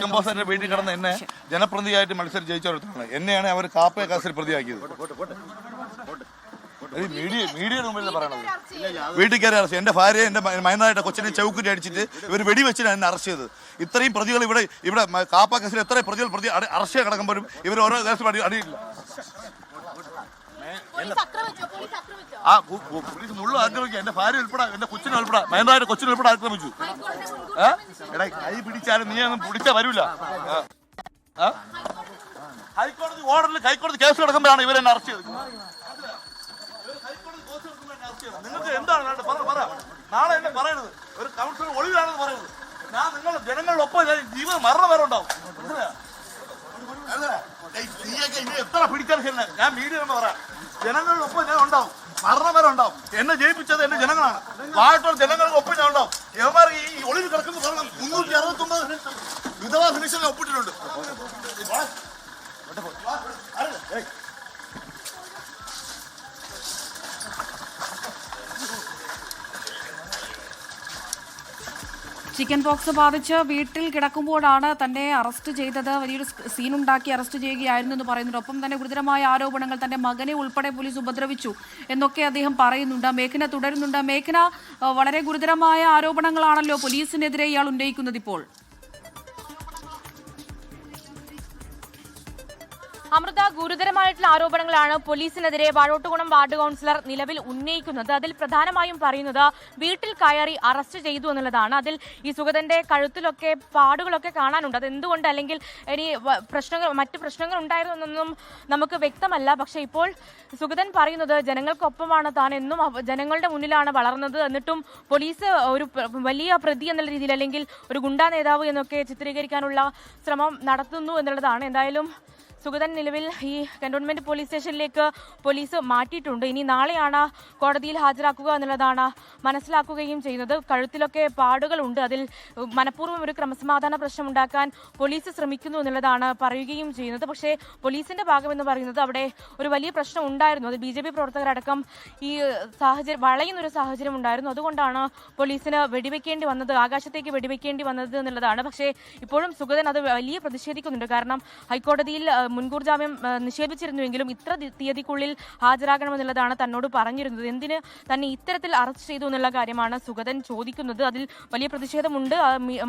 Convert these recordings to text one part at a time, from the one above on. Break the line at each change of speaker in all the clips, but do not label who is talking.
കമ്പോസറിന്റെ വീട്ടിൽ കിടന്ന് എന്നെ ജനപ്രതിനിധിയായിട്ട് മത്സരം ജയിച്ചവരാണ്. എന്നെയാണ് അവർ കാപ്പ കേസിൽ പ്രതിയാക്കിയത്. മീഡിയയുടെ മുമ്പിൽ പറയണത്. വീട്ടിൽ കയറി അറസ്റ്റ്. എന്റെ ഭാര്യയെ എന്റെ മൈനായിട്ട് കൊച്ചിനെ ചൗക്കിട്ട് അടിച്ചിട്ട് ഇവർ വെടിവെച്ചിട്ടാണ് എന്നെ അറസ്റ്റ് ചെയ്തത്. ഇത്രയും പ്രതികൾ ഇവിടെ കാപ്പ കേസിൽ എത്ര പ്രതികൾ അറസ്റ്റ് കിടക്കുമ്പോഴും ഇവർ ഓരോ കേസിലും അടിയില്ല. ആ പോലീസ് മുഴുവൻ ആക്രമിക്കുക. എന്റെ ഭാര്യ ഉൾപ്പെടെ എന്റെ കൊച്ചിനെ ഉൾപ്പെടെ മൈനായിട്ട് കൊച്ചിനെ ഉൾപ്പെടെ ആക്രമിച്ചു. എടാ കൈ പിടിച്ചാലും നീ ഒന്നും പിടിച്ചാൽ വരൂല. ഹൈക്കോടതി ഓർഡറിൽ ഹൈക്കോടതി കേസ് കിടക്കുമ്പോഴാണ് ഇവരെന്നെ അറസ്റ്റ് ചെയ്തത്. നിങ്ങൾക്ക് എന്താണ് പറ. നാളെ എന്നെ പറയണത് ഒരു കൗൺസിലർ ഒളിവിലാണെന്ന് പറയുന്നത്. ഞാൻ നിങ്ങളുടെ ജനങ്ങളിലൊപ്പം ജീവിതം മരണം വരെ ഉണ്ടാവും. എത്ര പിടിച്ചാലും ശരി ഞാൻ മീഡിയ എന്ന് പറയാം. ജനങ്ങളിലൊപ്പം ഞാൻ ഉണ്ടാവും, മരണം വരെ ഉണ്ടാവും. എന്നെ ജയിപ്പിച്ചത് എന്റെ ജനങ്ങളാണ്. വായിട്ടുള്ള ജനങ്ങൾക്കൊപ്പം ഞാൻ ഉണ്ടാവും. യവന്മാർ ഈ ഒളിവ് കിടക്കുന്ന പറയണം 369 വിധവാ ഫിനിഷനെ ഒപ്പിട്ടിട്ടുണ്ട്.
ചിക്കൻ പോക്സ് ബാധിച്ച് വീട്ടിൽ കിടക്കുമ്പോഴാണ് തന്നെ അറസ്റ്റ് ചെയ്തത്. വലിയൊരു സീനുണ്ടാക്കി അറസ്റ്റ് ചെയ്യുകയായിരുന്നു എന്ന് പറയുന്നുണ്ട്. ഒപ്പം തന്നെ ഗുരുതരമായ ആരോപണങ്ങൾ തന്റെ മകനെ ഉൾപ്പെടെ പോലീസ് ഉപദ്രവിച്ചു എന്നൊക്കെ അദ്ദേഹം പറയുന്നുണ്ട്. മേഘന തുടരുന്നുണ്ട്. മേഘന, വളരെ ഗുരുതരമായ ആരോപണങ്ങളാണല്ലോ പോലീസിനെതിരെ ഇയാൾ ഉന്നയിക്കുന്നത് ഇപ്പോൾ.
അമൃത, ഗുരുതരമായിട്ടുള്ള ആരോപണങ്ങളാണ് പോലീസിനെതിരെ വാഴോട്ടുകുളം വാർഡ് കൗൺസിലർ നിലവിൽ ഉന്നയിക്കുന്നത്. അതിൽ പ്രധാനമായും പറയുന്നത് വീട്ടിൽ കയറി അറസ്റ്റ് ചെയ്തു എന്നുള്ളതാണ്. അതിൽ ഈ സുഗതന്റെ കഴുത്തിലൊക്കെ പാടുകളൊക്കെ കാണാനുണ്ട്. അതെന്തുകൊണ്ട്, അല്ലെങ്കിൽ ഇനി മറ്റു പ്രശ്നങ്ങൾ ഉണ്ടായിരുന്നു എന്നൊന്നും നമുക്ക് വ്യക്തമല്ല. പക്ഷെ ഇപ്പോൾ സുഗതൻ പറയുന്നത് ജനങ്ങൾക്കൊപ്പമാണ് താൻ, എന്നും ജനങ്ങളുടെ മുന്നിലാണ് വളർന്നത്. എന്നിട്ടും പോലീസ് ഒരു വലിയ പ്രതി എന്നുള്ള രീതിയിൽ, അല്ലെങ്കിൽ ഒരു ഗുണ്ടാ നേതാവ് എന്നൊക്കെ ചിത്രീകരിക്കാനുള്ള ശ്രമം നടത്തുന്നു എന്നുള്ളതാണ്. എന്തായാലും സുഗതൻ നിലവിൽ ഈ കന്റോൺമെന്റ് പോലീസ് സ്റ്റേഷനിലേക്ക് പോലീസ് മാറ്റിയിട്ടുണ്ട്. ഇനി നാളെയാണ് കോടതിയിൽ ഹാജരാക്കുക എന്നുള്ളതാണ് മനസ്സിലാക്കുകയും ചെയ്യുന്നത്. കഴുത്തിലൊക്കെ പാടുകളുണ്ട്. അതിൽ മനഃപൂർവ്വം ഒരു ക്രമസമാധാന പ്രശ്നം ഉണ്ടാക്കാൻ പോലീസ് ശ്രമിക്കുന്നു എന്നുള്ളതാണ് പറയുകയും ചെയ്യുന്നത്. പക്ഷേ പോലീസിന്റെ ഭാഗമെന്ന് പറയുന്നത് അവിടെ ഒരു വലിയ പ്രശ്നം ഉണ്ടായിരുന്നു. അത് BJP പ്രവർത്തകരടക്കം ഈ സാഹചര്യം വളയുന്നൊരു സാഹചര്യം ഉണ്ടായിരുന്നു. അതുകൊണ്ടാണ് പോലീസിന് വെടിവെക്കേണ്ടി വന്നത്, ആകാശത്തേക്ക് വെടിവെക്കേണ്ടി വന്നത് എന്നുള്ളതാണ്. പക്ഷേ ഇപ്പോഴും സുഗതൻ അത് വലിയ പ്രതിഷേധിക്കുന്നുണ്ട്. കാരണം ഹൈക്കോടതിയിൽ മുൻകൂർ ജാമ്യം നിഷേധിച്ചിരുന്നുവെങ്കിലും ഇത്ര തീയതിക്കുള്ളിൽ ഹാജരാകണമെന്നുള്ളതാണ് തന്നോട് പറഞ്ഞിരുന്നത്. എന്തിന് തന്നെ ഇത്തരത്തിൽ അറസ്റ്റ് ചെയ്തു എന്നുള്ള കാര്യമാണ് സുഗതൻ ചോദിക്കുന്നത്. അതിൽ വലിയ പ്രതിഷേധമുണ്ട്.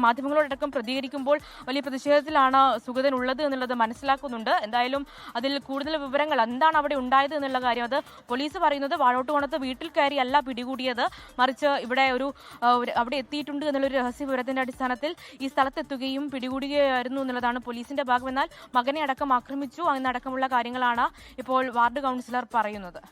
മാധ്യമങ്ങളോടക്കം പ്രതികരിക്കുമ്പോൾ വലിയ പ്രതിഷേധത്തിലാണ് സുഗതൻ ഉള്ളത് എന്നുള്ളത് മനസ്സിലാക്കുന്നുണ്ട്. എന്തായാലും അതിൽ കൂടുതൽ വിവരങ്ങൾ എന്താണ് അവിടെ ഉണ്ടായത് എന്നുള്ള കാര്യം അത് പോലീസ് പറയുന്നത് വാഴോട്ടുകോണത്ത് വീട്ടിൽ കയറിയല്ല പിടികൂടിയത്, മറിച്ച് ഇവിടെ അവിടെ എത്തിയിട്ടുണ്ട് എന്നുള്ളൊരു രഹസ്യ വിവരത്തിന്റെ അടിസ്ഥാനത്തിൽ ഈ സ്ഥലത്തെത്തുകയും പിടികൂടുകയായിരുന്നു എന്നുള്ളതാണ് പോലീസിന്റെ ഭാഗം. എന്നാൽ മകനെ അടക്കം ആക്രമിച്ചു എന്നടക്കമുള്ള കാര്യങ്ങളാണ് ഇപ്പോൾ വാർഡ് കൗൺസിലർ പറയുന്നത്.